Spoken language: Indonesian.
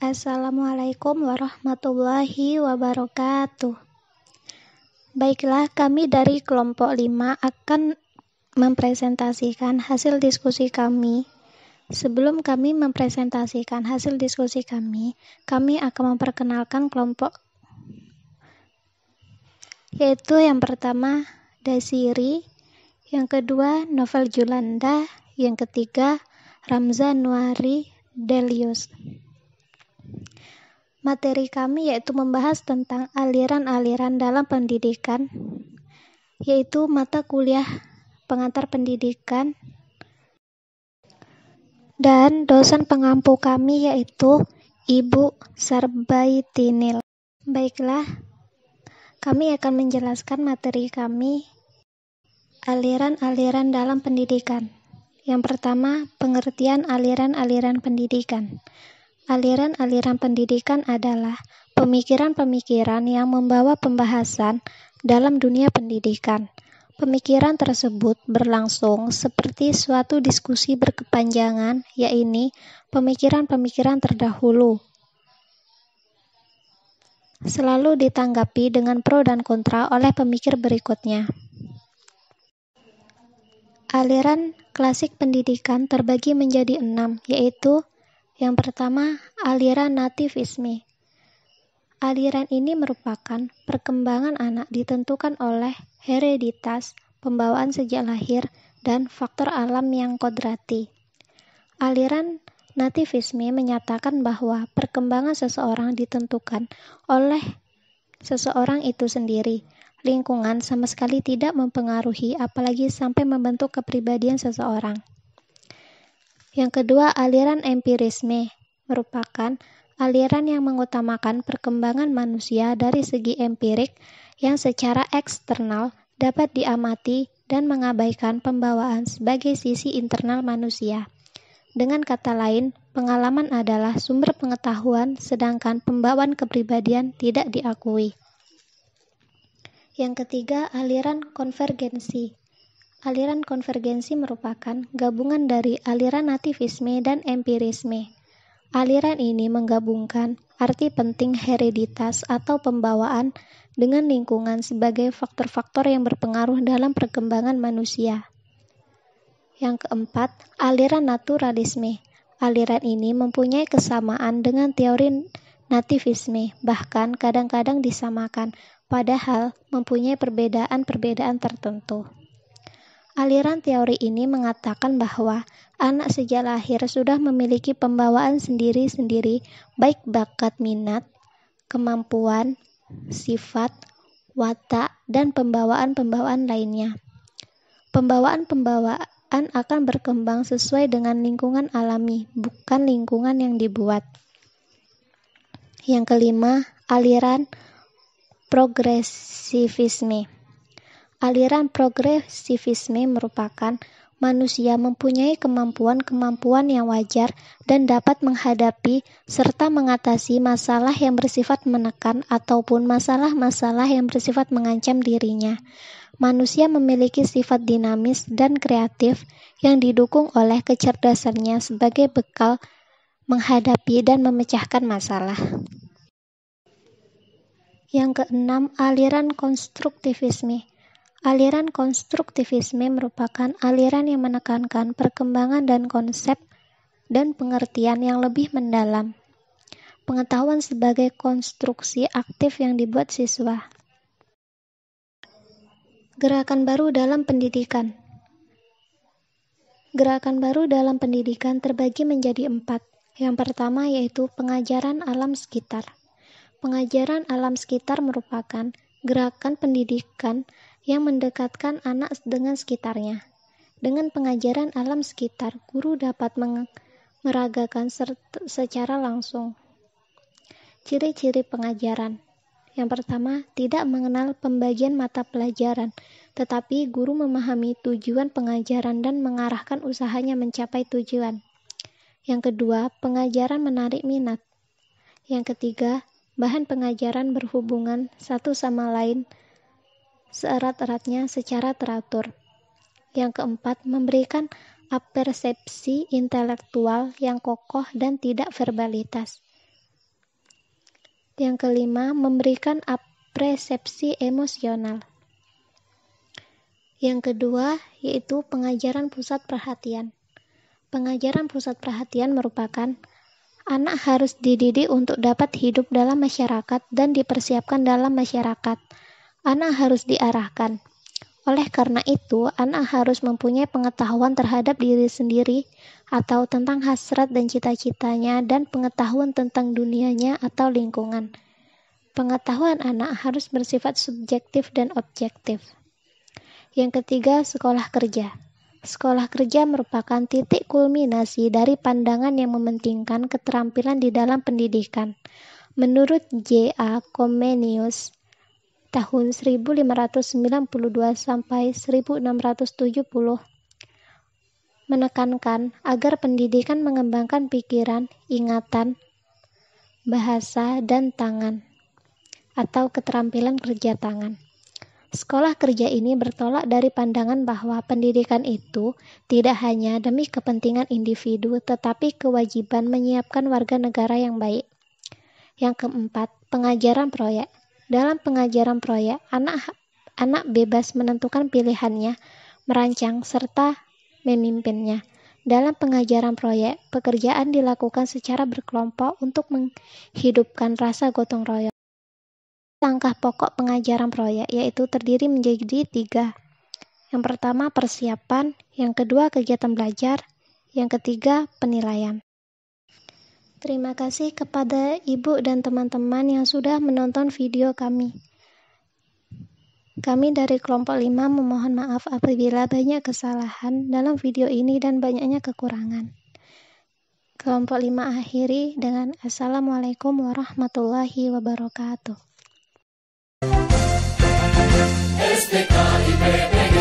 Assalamualaikum warahmatullahi wabarakatuh. Baiklah, kami dari kelompok 5 akan mempresentasikan hasil diskusi kami. Sebelum kami mempresentasikan hasil diskusi kami akan memperkenalkan kelompok, yaitu yang pertama Dasiri, yang kedua Novel Julanda, yang ketiga Ramza Nuari Delius. Materi kami yaitu membahas tentang aliran-aliran dalam pendidikan, yaitu mata kuliah pengantar pendidikan, dan dosen pengampu kami yaitu Ibu Sarbaitinil. Baiklah, kami akan menjelaskan materi kami, aliran-aliran dalam pendidikan. Yang pertama, pengertian aliran-aliran pendidikan. Aliran-aliran pendidikan adalah pemikiran-pemikiran yang membawa pembahasan dalam dunia pendidikan. Pemikiran tersebut berlangsung seperti suatu diskusi berkepanjangan, yaitu pemikiran-pemikiran terdahulu. Selalu ditanggapi dengan pro dan kontra oleh pemikir berikutnya. Aliran klasik pendidikan terbagi menjadi 6, yaitu yang pertama, aliran nativisme. Aliran ini merupakan perkembangan anak ditentukan oleh hereditas, pembawaan sejak lahir, dan faktor alam yang kodrati. Aliran nativisme menyatakan bahwa perkembangan seseorang ditentukan oleh seseorang itu sendiri. Lingkungan sama sekali tidak mempengaruhi, apalagi sampai membentuk kepribadian seseorang. Yang kedua, aliran empirisme merupakan aliran yang mengutamakan perkembangan manusia dari segi empirik yang secara eksternal dapat diamati dan mengabaikan pembawaan sebagai sisi internal manusia. Dengan kata lain, pengalaman adalah sumber pengetahuan, sedangkan pembawaan kepribadian tidak diakui. Yang ketiga, aliran konvergensi. Aliran konvergensi merupakan gabungan dari aliran nativisme dan empirisme. Aliran ini menggabungkan arti penting hereditas atau pembawaan dengan lingkungan sebagai faktor-faktor yang berpengaruh dalam perkembangan manusia. Yang keempat, aliran naturalisme. Aliran ini mempunyai kesamaan dengan teori nativisme, bahkan kadang-kadang disamakan, padahal mempunyai perbedaan-perbedaan tertentu. Aliran teori ini mengatakan bahwa anak sejak lahir sudah memiliki pembawaan sendiri-sendiri, baik bakat minat, kemampuan, sifat, watak, dan pembawaan-pembawaan lainnya. Pembawaan-pembawaan akan berkembang sesuai dengan lingkungan alami, bukan lingkungan yang dibuat. Yang kelima, aliran progresivisme. Aliran progresivisme merupakan manusia mempunyai kemampuan-kemampuan yang wajar dan dapat menghadapi serta mengatasi masalah yang bersifat menekan ataupun masalah-masalah yang bersifat mengancam dirinya. Manusia memiliki sifat dinamis dan kreatif yang didukung oleh kecerdasannya sebagai bekal menghadapi dan memecahkan masalah. Yang keenam, aliran konstruktivisme. Aliran konstruktivisme merupakan aliran yang menekankan perkembangan dan konsep dan pengertian yang lebih mendalam. Pengetahuan sebagai konstruksi aktif yang dibuat siswa. Gerakan baru dalam pendidikan. Gerakan baru dalam pendidikan terbagi menjadi 4. Yang pertama yaitu pengajaran alam sekitar. Pengajaran alam sekitar merupakan gerakan pendidikan yang mendekatkan anak dengan sekitarnya. Dengan pengajaran alam sekitar, guru dapat meragakan secara langsung. Ciri-ciri pengajaran. Yang pertama, tidak mengenal pembagian mata pelajaran, tetapi guru memahami tujuan pengajaran dan mengarahkan usahanya mencapai tujuan. Yang kedua, pengajaran menarik minat. Yang ketiga, bahan pengajaran berhubungan satu sama lain seerat-eratnya secara teratur. Yang keempat, memberikan persepsi intelektual yang kokoh dan tidak verbalitas. Yang kelima, memberikan apresiasi emosional. Yang kedua, yaitu pengajaran pusat perhatian. Pengajaran pusat perhatian merupakan anak harus dididik untuk dapat hidup dalam masyarakat dan dipersiapkan dalam masyarakat. Anak harus diarahkan. Oleh karena itu, anak harus mempunyai pengetahuan terhadap diri sendiri atau tentang hasrat dan cita-citanya dan pengetahuan tentang dunianya atau lingkungan. Pengetahuan anak harus bersifat subjektif dan objektif. Yang ketiga, sekolah kerja. Sekolah kerja merupakan titik kulminasi dari pandangan yang mementingkan keterampilan di dalam pendidikan. Menurut J.A. Comenius, tahun 1592 sampai 1670, menekankan agar pendidikan mengembangkan pikiran, ingatan, bahasa, dan tangan, atau keterampilan kerja tangan. Sekolah kerja ini bertolak dari pandangan bahwa pendidikan itu tidak hanya demi kepentingan individu, tetapi kewajiban menyiapkan warga negara yang baik. Yang keempat, pengajaran proyek. Dalam pengajaran proyek, anak bebas menentukan pilihannya, merancang, serta memimpinnya. Dalam pengajaran proyek, pekerjaan dilakukan secara berkelompok untuk menghidupkan rasa gotong royong. Langkah pokok pengajaran proyek yaitu terdiri menjadi 3. Yang pertama, persiapan. Yang kedua, kegiatan belajar. Yang ketiga, penilaian. Terima kasih kepada Ibu dan teman-teman yang sudah menonton video kami. Kami dari kelompok 5 memohon maaf apabila banyak kesalahan dalam video ini dan banyaknya kekurangan. Kelompok 5 akhiri dengan Assalamualaikum warahmatullahi wabarakatuh. STKIPP